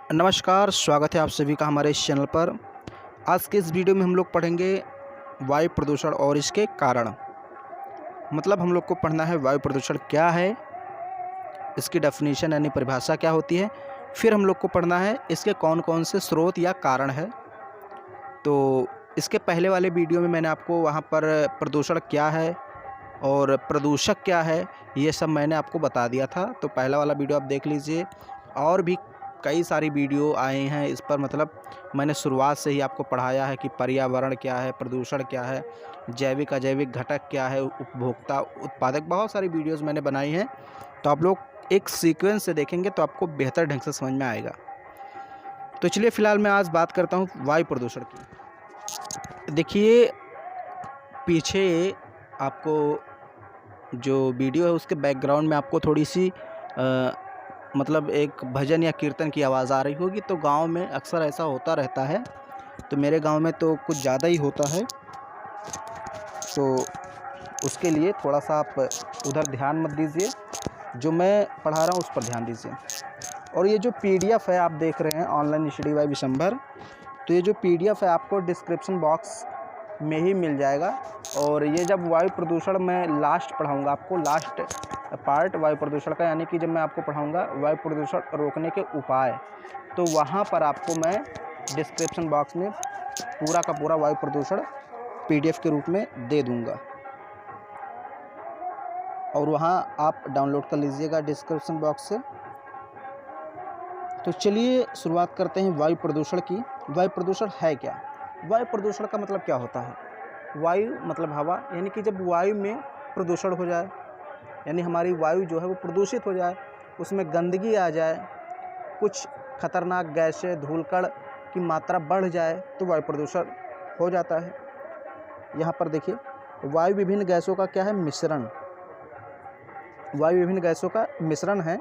नमस्कार, स्वागत है आप सभी का हमारे इस चैनल पर। आज के इस वीडियो में हम लोग पढ़ेंगे वायु प्रदूषण और इसके कारण। मतलब हम लोग को पढ़ना है वायु प्रदूषण क्या है, इसकी डेफिनेशन यानी परिभाषा क्या होती है। फिर हम लोग को पढ़ना है इसके कौन कौन से स्रोत या कारण है। तो इसके पहले वाले वीडियो में मैंने आपको वहाँ पर प्रदूषण क्या है और प्रदूषक क्या है ये सब मैंने आपको बता दिया था। तो पहला वाला वीडियो आप देख लीजिए। और भी कई सारी वीडियो आए हैं इस पर, मतलब मैंने शुरुआत से ही आपको पढ़ाया है कि पर्यावरण क्या है, प्रदूषण क्या है, जैविक अजैविक घटक क्या है, उपभोक्ता उत्पादक, बहुत सारी वीडियोस मैंने बनाई हैं। तो आप लोग एक सीक्वेंस से देखेंगे तो आपको बेहतर ढंग से समझ में आएगा। तो चलिए फ़िलहाल मैं आज बात करता हूँ वायु प्रदूषण की। देखिए पीछे आपको जो वीडियो है उसके बैकग्राउंड में आपको थोड़ी सी मतलब एक भजन या कीर्तन की आवाज़ आ रही होगी। तो गांव में अक्सर ऐसा होता रहता है, तो मेरे गांव में तो कुछ ज़्यादा ही होता है। तो उसके लिए थोड़ा सा आप उधर ध्यान मत दीजिए, जो मैं पढ़ा रहा हूँ उस पर ध्यान दीजिए। और ये जो पीडीएफ है आप देख रहे हैं ऑनलाइन स्टडी बाय विशंबर, तो ये जो पीडीएफ है आपको डिस्क्रिप्शन बॉक्स में ही मिल जाएगा। और ये जब वायु प्रदूषण मैं लास्ट पढ़ाऊंगा आपको, लास्ट पार्ट वायु प्रदूषण का, यानी कि जब मैं आपको पढ़ाऊंगा वायु प्रदूषण रोकने के उपाय, तो वहाँ पर आपको मैं डिस्क्रिप्शन बॉक्स में पूरा का पूरा वायु प्रदूषण पीडीएफ के रूप में दे दूँगा और वहाँ आप डाउनलोड कर लीजिएगा डिस्क्रिप्शन बॉक्स से। तो चलिए शुरुआत करते हैं वायु प्रदूषण की। वायु प्रदूषण है क्या? वायु प्रदूषण का मतलब क्या होता है? वायु मतलब हवा, यानी कि जब वायु में प्रदूषण हो जाए, यानी हमारी वायु जो है वो प्रदूषित हो जाए, उसमें गंदगी आ जाए, कुछ खतरनाक गैसें, धूलकण की मात्रा बढ़ जाए, तो वायु प्रदूषण हो जाता है। यहाँ पर देखिए, वायु विभिन्न गैसों का क्या है? मिश्रण। वायु विभिन्न गैसों का मिश्रण है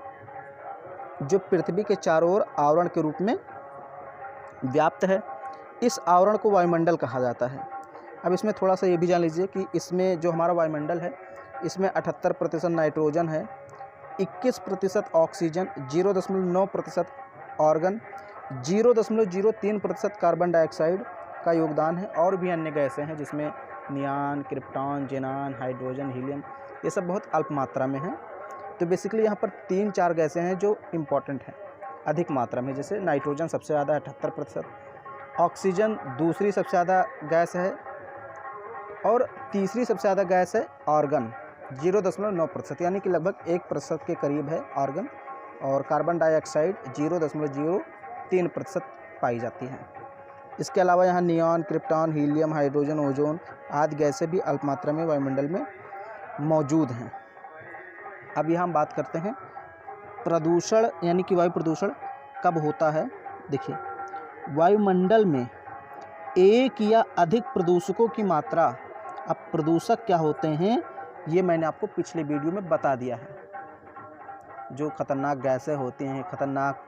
जो पृथ्वी के चारों ओर आवरण के रूप में व्याप्त है। इस आवरण को वायुमंडल कहा जाता है। अब इसमें थोड़ा सा ये भी जान लीजिए कि इसमें जो हमारा वायुमंडल है, इसमें 78% नाइट्रोजन है, 21% ऑक्सीजन, 0.9% ऑर्गन, 0.03% कार्बन डाइऑक्साइड का योगदान है। और भी अन्य गैसें हैं जिसमें नियान, क्रिप्टॉन, जेनान, हाइड्रोजन, हीलियम, ये सब बहुत अल्प मात्रा में हैं। तो बेसिकली यहाँ पर 3-4 गैसें हैं जो इम्पॉर्टेंट हैं अधिक मात्रा में। जैसे नाइट्रोजन सबसे ज़्यादा 78%, ऑक्सीजन दूसरी सबसे ज़्यादा गैस है, और तीसरी सबसे ज़्यादा गैस है आर्गन, 0.9%, यानी कि लगभग 1% के करीब है आर्गन। और कार्बन डाइऑक्साइड 0.03% पाई जाती है। इसके अलावा यहाँ neon, krypton, helium, hydrogen, ozone आदि गैसें भी अल्प मात्रा में वायुमंडल में मौजूद हैं। अब यहाँ हम बात करते हैं प्रदूषण, यानी कि वायु प्रदूषण कब होता है। देखिए, वायुमंडल में एक या अधिक प्रदूषकों की मात्रा। अब प्रदूषक क्या होते हैं ये मैंने आपको पिछले वीडियो में बता दिया है। जो खतरनाक गैसें होती हैं, खतरनाक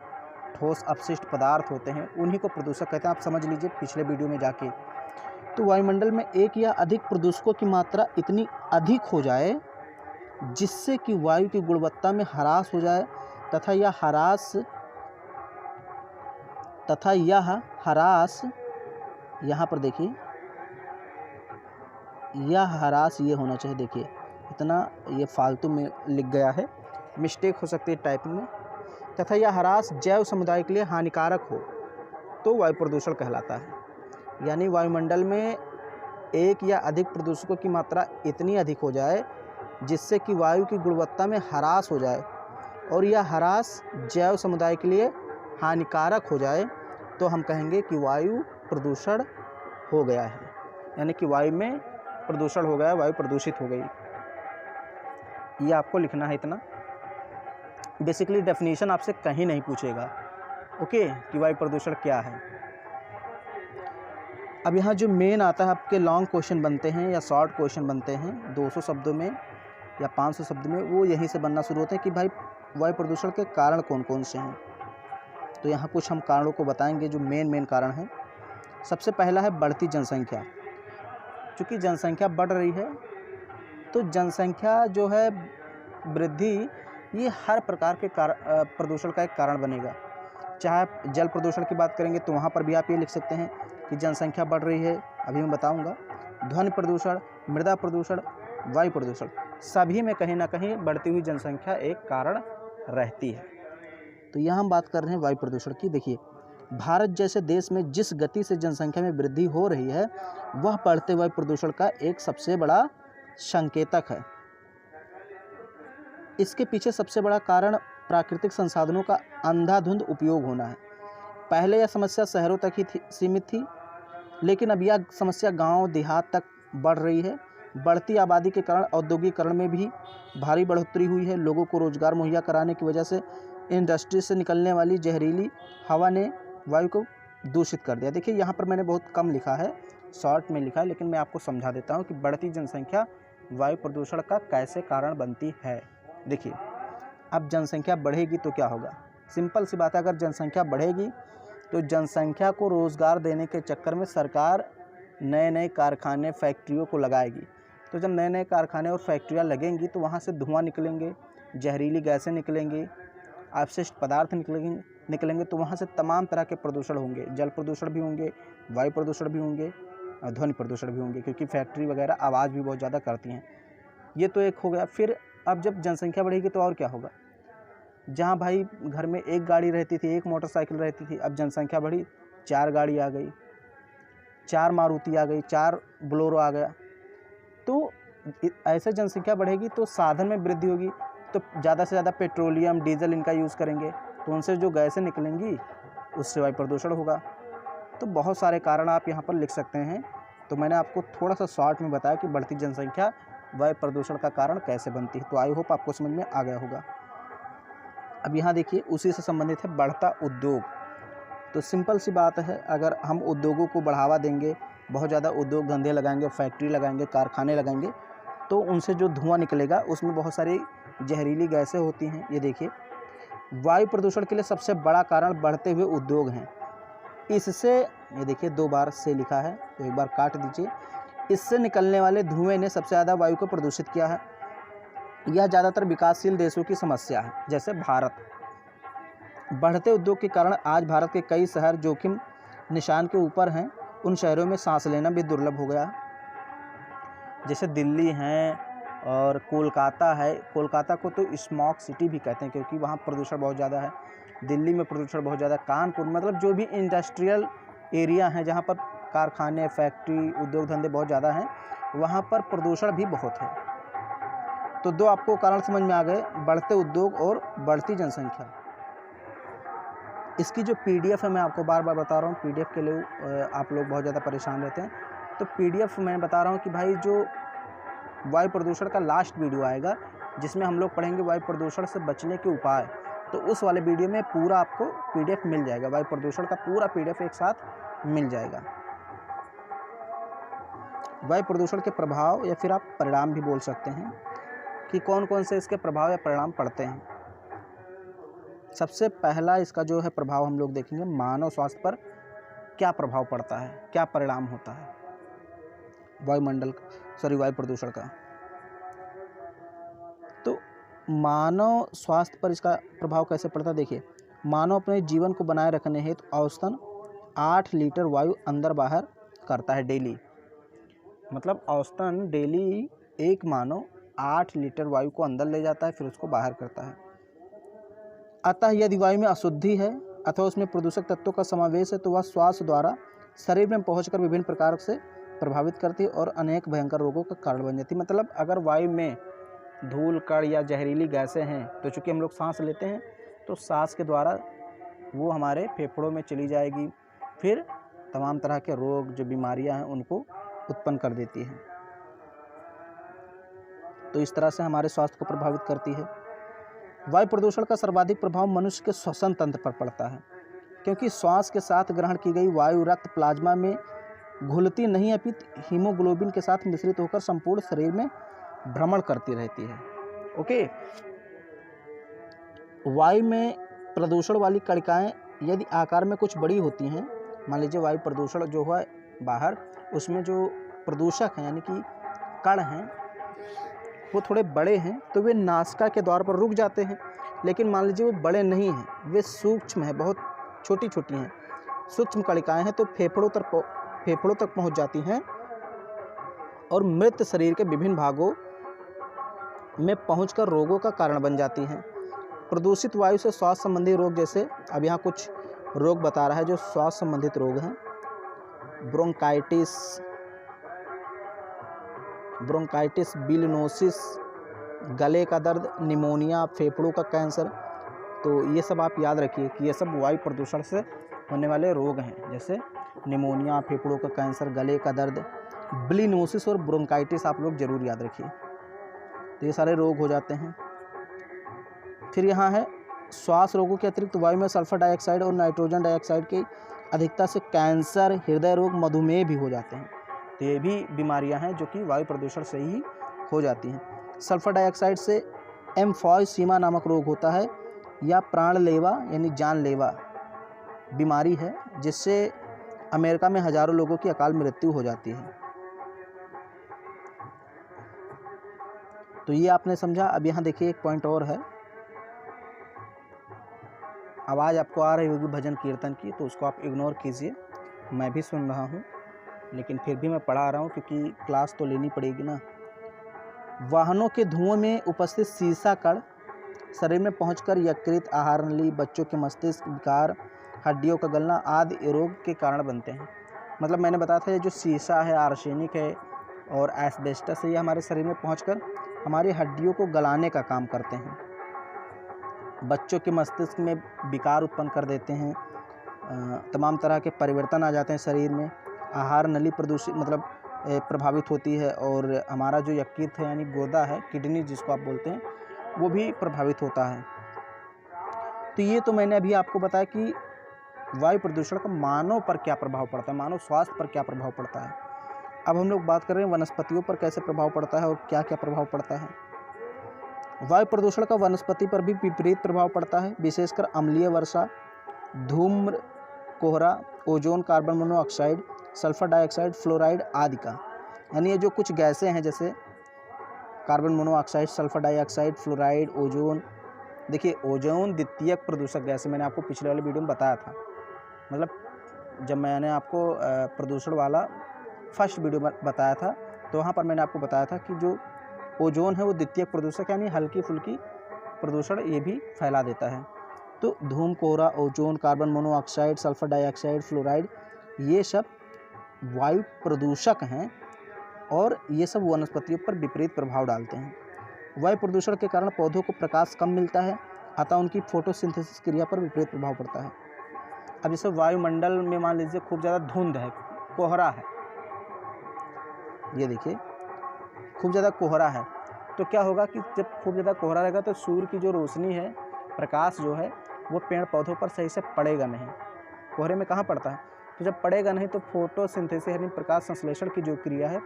ठोस अपशिष्ट पदार्थ होते हैं, उन्हीं को प्रदूषक कहते हैं। आप समझ लीजिए पिछले वीडियो में जाके। तो वायुमंडल में एक या अधिक प्रदूषकों की मात्रा इतनी अधिक हो जाए जिससे कि वायु की गुणवत्ता में ह्रास हो जाए, तथा यह ह्रास यहाँ पर देखिए, यह ह्रास ये होना चाहिए। देखिए इतना ये फालतू में लिख गया है, मिस्टेक हो सकती है टाइपिंग में। तथा यह ह्रास जैव समुदाय के लिए हानिकारक हो तो वायु प्रदूषण कहलाता है। यानी वायुमंडल में एक या अधिक प्रदूषकों की मात्रा इतनी अधिक हो जाए जिससे कि वायु की गुणवत्ता में ह्रास हो जाए, और यह ह्रास जैव समुदाय के लिए हानिकारक हो जाए, तो हम कहेंगे कि वायु प्रदूषण हो गया है, यानी कि वायु में प्रदूषण हो गया, वायु प्रदूषित हो गई। ये आपको लिखना है इतना। बेसिकली डेफिनेशन आपसे कहीं नहीं पूछेगा, ओके, कि वायु प्रदूषण क्या है। अब यहाँ जो मेन आता है, आपके लॉन्ग क्वेश्चन बनते हैं या शॉर्ट क्वेश्चन बनते हैं 200 शब्दों में या 500 शब्द में, वो यहीं से बनना शुरू होते हैं कि भाई वायु प्रदूषण के कारण कौन कौन से हैं। तो यहाँ कुछ हम कारणों को बताएंगे जो मेन कारण हैं। सबसे पहला है बढ़ती जनसंख्या। चूँकि जनसंख्या बढ़ रही है, तो जनसंख्या जो है वृद्धि, ये हर प्रकार के प्रदूषण का एक कारण बनेगा। चाहे जल प्रदूषण की बात करेंगे तो वहाँ पर भी आप ये लिख सकते हैं कि जनसंख्या बढ़ रही है, अभी मैं बताऊँगा। ध्वनि प्रदूषण, मृदा प्रदूषण, वायु प्रदूषण, सभी में कहीं ना कहीं बढ़ती हुई जनसंख्या एक कारण रहती है। तो यहाँ हम बात कर रहे हैं वायु प्रदूषण की। देखिए, भारत जैसे देश में जिस गति से जनसंख्या में वृद्धि हो रही है, वह बढ़ते वायु प्रदूषण का एक सबसे बड़ा संकेतक है। इसके पीछे सबसे बड़ा कारण प्राकृतिक संसाधनों का अंधाधुंध उपयोग होना है। पहले यह समस्या शहरों तक ही सीमित थी, लेकिन अब यह समस्या गांव देहात तक बढ़ रही है। बढ़ती आबादी के कारण औद्योगिकरण में भी भारी बढ़ोतरी हुई है। लोगों को रोजगार मुहैया कराने की वजह से इंडस्ट्री से निकलने वाली जहरीली हवा ने वायु को दूषित कर दिया। देखिए, यहाँ पर मैंने बहुत कम लिखा है, शॉर्ट में लिखा है, लेकिन मैं आपको समझा देता हूँ कि बढ़ती जनसंख्या वायु प्रदूषण का कैसे कारण बनती है। देखिए, अब जनसंख्या बढ़ेगी तो क्या होगा? सिंपल सी बात है, अगर जनसंख्या बढ़ेगी तो जनसंख्या को रोज़गार देने के चक्कर में सरकार नए नए कारखाने, फैक्ट्रियों को लगाएगी। तो जब नए नए कारखाने और फैक्ट्रियाँ लगेंगी तो वहाँ से धुआं निकलेंगे, जहरीली गैसें निकलेंगी, अपशिष्ट पदार्थ निकलेंगे तो वहाँ से तमाम तरह के प्रदूषण होंगे। जल प्रदूषण भी होंगे, वायु प्रदूषण भी होंगे, ध्वनि प्रदूषण भी होंगे, क्योंकि फैक्ट्री वगैरह आवाज़ भी बहुत ज़्यादा करती हैं। ये तो एक हो गया। फिर अब जब जनसंख्या बढ़ेगी तो और क्या होगा? जहाँ भाई घर में एक गाड़ी रहती थी, एक मोटरसाइकिल रहती थी, अब जनसंख्या बढ़ी, 4 गाड़ी आ गई, 4 मारुति आ गई, 4 बोलेरो आ गया। तो ऐसे जनसंख्या बढ़ेगी तो साधन में वृद्धि होगी, तो ज़्यादा से ज़्यादा पेट्रोलियम, डीजल इनका यूज़ करेंगे, तो उनसे जो गैसें निकलेंगी उससे वायु प्रदूषण होगा। तो बहुत सारे कारण आप यहाँ पर लिख सकते हैं। तो मैंने आपको थोड़ा सा शॉर्ट में बताया कि बढ़ती जनसंख्या वायु प्रदूषण का कारण कैसे बनती है। तो आई होप आपको समझ में आ गया होगा। अब यहाँ देखिए, उसी से संबंधित है बढ़ता उद्योग। तो सिंपल सी बात है, अगर हम उद्योगों को बढ़ावा देंगे, बहुत ज़्यादा उद्योग धंधे लगाएंगे, फैक्ट्री लगाएंगे, कारखाने लगाएंगे, तो उनसे जो धुआं निकलेगा उसमें बहुत सारी जहरीली गैसें होती हैं। ये देखिए, वायु प्रदूषण के लिए सबसे बड़ा कारण बढ़ते हुए उद्योग हैं। इससे, ये देखिए 2 बार से लिखा है तो एक बार काट दीजिए। इससे निकलने वाले धुएं ने सबसे ज़्यादा वायु को प्रदूषित किया है। यह ज़्यादातर विकासशील देशों की समस्या है, जैसे भारत। बढ़ते उद्योग के कारण आज भारत के कई शहर जोखिम निशान के ऊपर हैं। उन शहरों में सांस लेना भी दुर्लभ हो गया, जैसे दिल्ली है और कोलकाता है। कोलकाता को तो स्मॉग सिटी भी कहते हैं, क्योंकि वहाँ प्रदूषण बहुत ज़्यादा है। दिल्ली में प्रदूषण बहुत ज़्यादा। कानपुर, मतलब जो भी इंडस्ट्रियल एरिया हैं, जहाँ पर कारखाने, फैक्ट्री, उद्योग धंधे बहुत ज़्यादा हैं, वहाँ पर प्रदूषण भी बहुत है। तो 2 आपको कारण समझ में आ गए, बढ़ते उद्योग और बढ़ती जनसंख्या। इसकी जो PDF है, मैं आपको बार बार बता रहा हूँ, PDF के लिए आप लोग बहुत ज़्यादा परेशान रहते हैं। तो PDF मैं बता रहा हूँ कि भाई, जो वायु प्रदूषण का लास्ट वीडियो आएगा, जिसमें हम लोग पढ़ेंगे वायु प्रदूषण से बचने के उपाय, तो उस वाले वीडियो में पूरा आपको PDF मिल जाएगा। वायु प्रदूषण का पूरा PDF एक साथ मिल जाएगा। वायु प्रदूषण के प्रभाव, या फिर आप परिणाम भी बोल सकते हैं, कि कौन कौन से इसके प्रभाव या परिणाम पड़ते हैं। सबसे पहला इसका जो है प्रभाव हम लोग देखेंगे, मानव स्वास्थ्य पर क्या प्रभाव पड़ता है, क्या परिणाम होता है वायु प्रदूषण का। तो मानव स्वास्थ्य पर इसका प्रभाव कैसे पड़ता है? देखिए, मानव अपने जीवन को बनाए रखने हेतु औसतन 8 लीटर वायु अंदर बाहर करता है डेली। मतलब औसतन डेली एक मानव 8 लीटर वायु को अंदर ले जाता है, फिर उसको बाहर करता है। अतः यदि वायु में अशुद्धि है अथवा उसमें प्रदूषक तत्वों का समावेश है, तो वह श्वास द्वारा शरीर में पहुंचकर विभिन्न प्रकार से प्रभावित करती है और अनेक भयंकर रोगों का कारण बन जाती है। मतलब अगर वायु में धूल, कण या जहरीली गैसें हैं, तो चूँकि हम लोग सांस लेते हैं, तो सांस के द्वारा वो हमारे फेफड़ों में चली जाएगी, फिर तमाम तरह के रोग, जो बीमारियां हैं, उनको उत्पन्न कर देती है। तो इस तरह से हमारे स्वास्थ्य को प्रभावित करती है। वायु प्रदूषण का सर्वाधिक प्रभाव मनुष्य के श्वसन तंत्र पर पड़ता है, क्योंकि श्वास के साथ ग्रहण की गई वायु रक्त प्लाज्मा में घुलती नहीं, अपितु हीमोग्लोबिन के साथ मिश्रित होकर संपूर्ण शरीर में भ्रमण करती रहती है। ओके, वायु में प्रदूषण वाली कणिकाएं यदि आकार में कुछ बड़ी होती हैं, मान लीजिए वायु प्रदूषण जो है बाहर, उसमें जो प्रदूषक हैं यानी कि कण हैं वो थोड़े बड़े हैं, तो वे नासिका के द्वार पर रुक जाते हैं। लेकिन मान लीजिए वो बड़े नहीं हैं, वे सूक्ष्म हैं, बहुत छोटी छोटी हैं, सूक्ष्म कणिकाएं हैं, तो फेफड़ों तक पहुंच जाती हैं और मृत शरीर के विभिन्न भागों में पहुंचकर रोगों का कारण बन जाती हैं। प्रदूषित वायु से श्वास संबंधी रोग, जैसे अब यहाँ कुछ रोग बता रहा है जो श्वास संबंधित रोग हैं। ब्रोंकाइटिस, बिलिनोसिस, गले का दर्द, निमोनिया, फेफड़ों का कैंसर। तो ये सब आप याद रखिए कि ये सब वायु प्रदूषण से होने वाले रोग हैं, जैसे निमोनिया, फेफड़ों का कैंसर, गले का दर्द, बिलिनोसिस और ब्रोंकाइटिस आप लोग जरूर याद रखिए। तो ये सारे रोग हो जाते हैं। फिर यहाँ है श्वास रोगों के अतिरिक्त वायु में सल्फर डाइऑक्साइड और नाइट्रोजन डाइऑक्साइड की अधिकता से कैंसर, हृदय रोग, मधुमेह भी हो जाते हैं। तो ये भी बीमारियां हैं जो कि वायु प्रदूषण से ही हो जाती हैं। सल्फर डाइऑक्साइड से एम्फॉयसीमा नामक रोग होता है, या प्राणलेवा यानी जानलेवा बीमारी है, जिससे अमेरिका में हजारों लोगों की अकाल मृत्यु हो जाती है। तो ये आपने समझा। अब यहाँ देखिए एक पॉइंट और है। आवाज़ आपको आ रही होगी भजन कीर्तन की, तो उसको आप इग्नोर कीजिए। मैं भी सुन रहा हूँ, लेकिन फिर भी मैं पढ़ा रहा हूँ क्योंकि क्लास तो लेनी पड़ेगी ना। वाहनों के धुओं में उपस्थित सीसा कण शरीर में पहुंचकर यकृत, आहार नली, बच्चों के मस्तिष्क विकार, हड्डियों का गलना आदि रोग के कारण बनते हैं। मतलब मैंने बताया था ये जो सीसा है, आर्सेनिक है और एस्बेस्टस है, ये हमारे शरीर में पहुंचकर हमारी हड्डियों को गलाने का काम करते हैं। बच्चों के मस्तिष्क में विकार उत्पन्न कर देते हैं, तमाम तरह के परिवर्तन आ जाते हैं शरीर में। आहार नली प्रभावित होती है और हमारा जो यकृत है यानी गुर्दा है, किडनी जिसको आप बोलते हैं, वो भी प्रभावित होता है। तो ये तो मैंने अभी आपको बताया कि वायु प्रदूषण का मानव पर क्या प्रभाव पड़ता है, मानव स्वास्थ्य पर क्या प्रभाव पड़ता है। अब हम लोग बात कर रहे हैं वनस्पतियों पर कैसे प्रभाव पड़ता है और क्या क्या प्रभाव पड़ता है। वायु प्रदूषण का वनस्पति पर भी विपरीत प्रभाव पड़ता है, विशेषकर अम्लीय वर्षा, धूम्र, कोहरा, ozone, carbon monoxide, sulphur dioxide, fluoride आदि का। यानी ये जो कुछ गैसें हैं जैसे carbon monoxide, sulphur dioxide, fluoride, ozone. देखिए ओजोन द्वितीयक प्रदूषक गैस, मैंने आपको पिछले वाले वीडियो में बताया था। मतलब जब मैंने आपको प्रदूषण वाला फर्स्ट वीडियो बताया था, तो वहाँ पर मैंने आपको बताया था कि जो ओजोन है वो द्वितीयक प्रदूषक यानी हल्की फुल्की प्रदूषण ये भी फैला देता है। तो धूम, कोहरा, ozone, carbon monoxide, sulphur dioxide, fluoride, ये सब वायु प्रदूषक हैं और ये सब वनस्पतियों पर विपरीत प्रभाव डालते हैं। वायु प्रदूषण के कारण पौधों को प्रकाश कम मिलता है, अतः उनकी फोटोसिंथेसिस क्रिया पर विपरीत प्रभाव पड़ता है। अब जैसे वायुमंडल में मान लीजिए खूब ज़्यादा धुंध है, कोहरा है, ये देखिए खूब ज़्यादा कोहरा है, तो क्या होगा कि जब खूब ज़्यादा कोहरा रहेगा तो सूर्य की जो रोशनी है, प्रकाश जो है, वो पेड़ पौधों पर सही से पड़ेगा नहीं। कोहरे में कहाँ पड़ता है, तो जब पड़ेगा नहीं तो फोटोसिंथेसिस यानी प्रकाश संश्लेषण की जो क्रिया है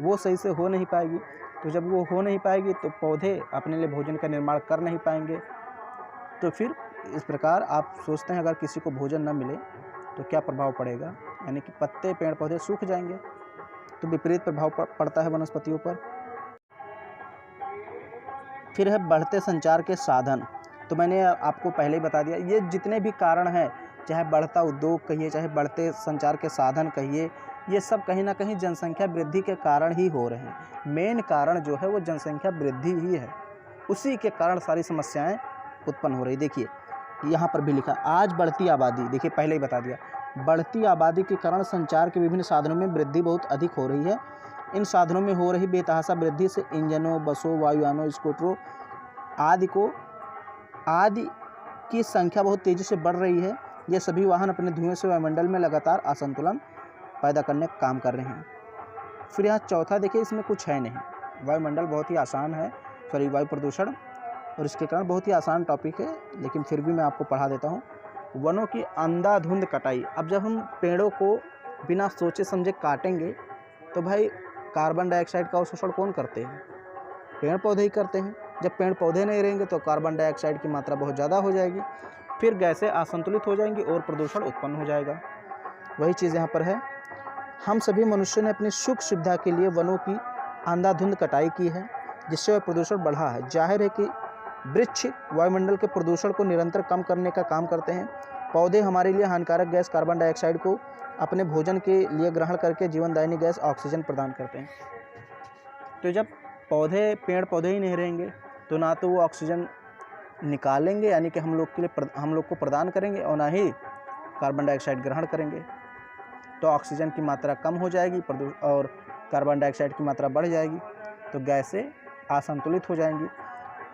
वो सही से हो नहीं पाएगी। तो जब वो हो नहीं पाएगी तो पौधे अपने लिए भोजन का निर्माण कर नहीं पाएंगे। तो फिर इस प्रकार आप सोचते हैं अगर किसी को भोजन न मिले तो क्या प्रभाव पड़ेगा, यानी कि पत्ते, पेड़ पौधे सूख जाएंगे। तो विपरीत प्रभाव पड़ता है वनस्पतियों पर। फिर है बढ़ते संचार के साधन। तो मैंने आपको पहले ही बता दिया, ये जितने भी कारण हैं, चाहे बढ़ता उद्योग कहिए, चाहे बढ़ते संचार के साधन कहिए, ये सब कहीं ना कहीं जनसंख्या वृद्धि के कारण ही हो रहे हैं। मेन कारण जो है वो जनसंख्या वृद्धि ही है, उसी के कारण सारी समस्याएं उत्पन्न हो रही। देखिए यहाँ पर भी लिखा, आज बढ़ती आबादी, देखिए पहले ही बता दिया, बढ़ती आबादी के कारण संचार के विभिन्न साधनों में वृद्धि बहुत अधिक हो रही है। इन साधनों में हो रही बेतहाशा वृद्धि से इंजनों, बसों, वायुयानों, स्कूटरों आदि की संख्या बहुत तेज़ी से बढ़ रही है। ये सभी वाहन अपने धुएं से वायुमंडल में लगातार असंतुलन पैदा करने का काम कर रहे हैं। फिर यहाँ चौथा देखिए, इसमें कुछ है नहीं, वायुमंडल बहुत ही आसान है, सॉरी वायु प्रदूषण, और इसके कारण बहुत ही आसान टॉपिक है, लेकिन फिर भी मैं आपको पढ़ा देता हूँ। वनों की अंधाधुंध कटाई। अब जब हम पेड़ों को बिना सोचे समझे काटेंगे तो भाई कार्बन डाइऑक्साइड का अवशोषण कौन करते हैं, पेड़ पौधे ही करते हैं। जब पेड़ पौधे नहीं रहेंगे तो कार्बन डाइऑक्साइड की मात्रा बहुत ज़्यादा हो जाएगी, फिर गैसें असंतुलित हो जाएंगी और प्रदूषण उत्पन्न हो जाएगा। वही चीज़ यहाँ पर है। हम सभी मनुष्यों ने अपनी सुख सुविधा के लिए वनों की अंधाधुंध कटाई की है, जिससे वह प्रदूषण बढ़ा है। जाहिर है कि वृक्ष वायुमंडल के प्रदूषण को निरंतर कम करने का काम करते हैं, पौधे हमारे लिए हानिकारक गैस कार्बन डाइऑक्साइड को अपने भोजन के लिए ग्रहण करके जीवनदायिनी गैस ऑक्सीजन प्रदान करते हैं। तो जब पेड़ पौधे ही नहीं रहेंगे तो ना तो वो ऑक्सीजन निकालेंगे यानी कि हम लोग को प्रदान करेंगे, और ना ही कार्बन डाइऑक्साइड ग्रहण करेंगे। तो ऑक्सीजन की मात्रा कम हो जाएगी और कार्बन डाइऑक्साइड की मात्रा बढ़ जाएगी, तो गैसें असंतुलित हो जाएंगी।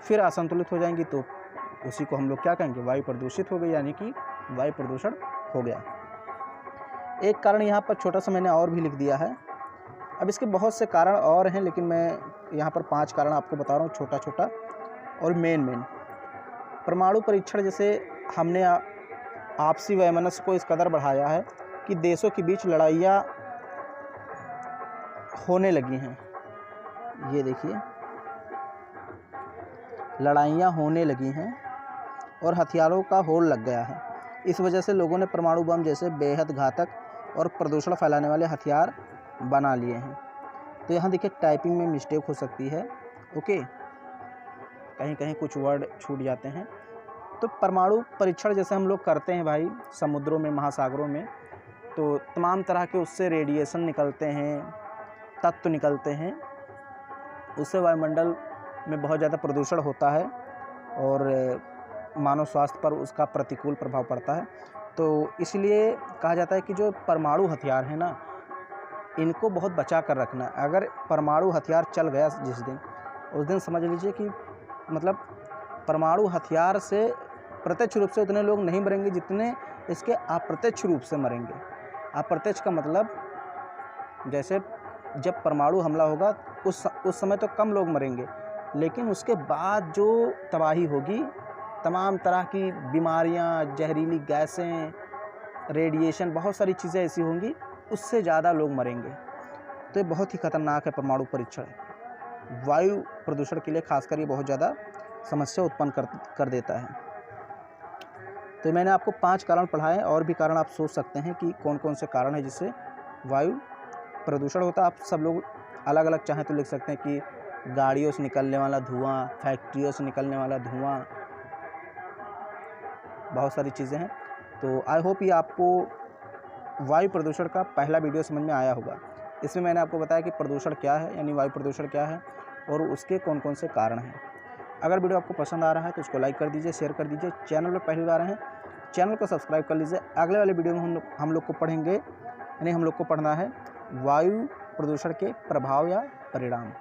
फिर असंतुलित हो जाएंगी तो उसी को हम लोग क्या कहेंगे, वायु प्रदूषित हो गई, यानी कि वायु प्रदूषण हो गया। एक कारण यहाँ पर छोटा सा मैंने और भी लिख दिया है। अब इसके बहुत से कारण और हैं, लेकिन मैं यहाँ पर 5 कारण आपको बता रहा हूँ, छोटा छोटा और मेन। परमाणु परीक्षण, जैसे हमने आपसी वैमनस्य को इस कदर बढ़ाया है कि देशों के बीच लड़ाइयाँ होने लगी हैं। ये देखिए, लड़ाइयाँ होने लगी हैं और हथियारों का होड़ लग गया है। इस वजह से लोगों ने परमाणु बम जैसे बेहद घातक और प्रदूषण फैलाने वाले हथियार बना लिए हैं। तो यहाँ देखिए टाइपिंग में मिस्टेक हो सकती है, ओके, कहीं कहीं कुछ वर्ड छूट जाते हैं। तो परमाणु परीक्षण जैसे हम लोग करते हैं भाई समुद्रों में, महासागरों में, तो तमाम तरह के उससे रेडिएशन निकलते हैं, तत्व निकलते हैं, उससे वायुमंडल में बहुत ज़्यादा प्रदूषण होता है और मानव स्वास्थ्य पर उसका प्रतिकूल प्रभाव पड़ता है। तो इसलिए कहा जाता है कि जो परमाणु हथियार है ना, इनको बहुत बचा कर रखना है। अगर परमाणु हथियार चल गया जिस दिन, उस दिन समझ लीजिए कि मतलब परमाणु हथियार से प्रत्यक्ष रूप से उतने लोग नहीं मरेंगे जितने इसके अप्रत्यक्ष रूप से मरेंगे। अप्रत्यक्ष का मतलब जैसे जब परमाणु हमला होगा उस समय तो कम लोग मरेंगे, लेकिन उसके बाद जो तबाही होगी, तमाम तरह की बीमारियां, जहरीली गैसें, रेडिएशन, बहुत सारी चीज़ें ऐसी होंगी, उससे ज़्यादा लोग मरेंगे। तो ये बहुत ही खतरनाक है परमाणु परीक्षण। वायु प्रदूषण के लिए खासकर ये बहुत ज़्यादा समस्या उत्पन्न कर देता है। तो मैंने आपको 5 कारण पढ़ाए, और भी कारण आप सोच सकते हैं कि कौन कौन से कारण हैं जिससे वायु प्रदूषण होता है। आप सब लोग अलग अलग चाहें तो लिख सकते हैं कि गाड़ियों से निकलने वाला धुआं, फैक्ट्रियों से निकलने वाला धुआं, बहुत सारी चीज़ें हैं। तो आई होप ये आपको वायु प्रदूषण का पहला वीडियो समझ में आया होगा। इसमें मैंने आपको बताया कि प्रदूषण क्या है, यानी वायु प्रदूषण क्या है और उसके कौन कौन से कारण हैं। अगर वीडियो आपको पसंद आ रहा है तो उसको लाइक कर दीजिए, शेयर कर दीजिए। चैनल पर पहली बार हैं, चैनल को सब्सक्राइब कर लीजिए। अगले वाले वीडियो में हम लोग को पढ़ेंगे, यानी हम लोग को पढ़ना है वायु प्रदूषण के प्रभाव या परिणाम।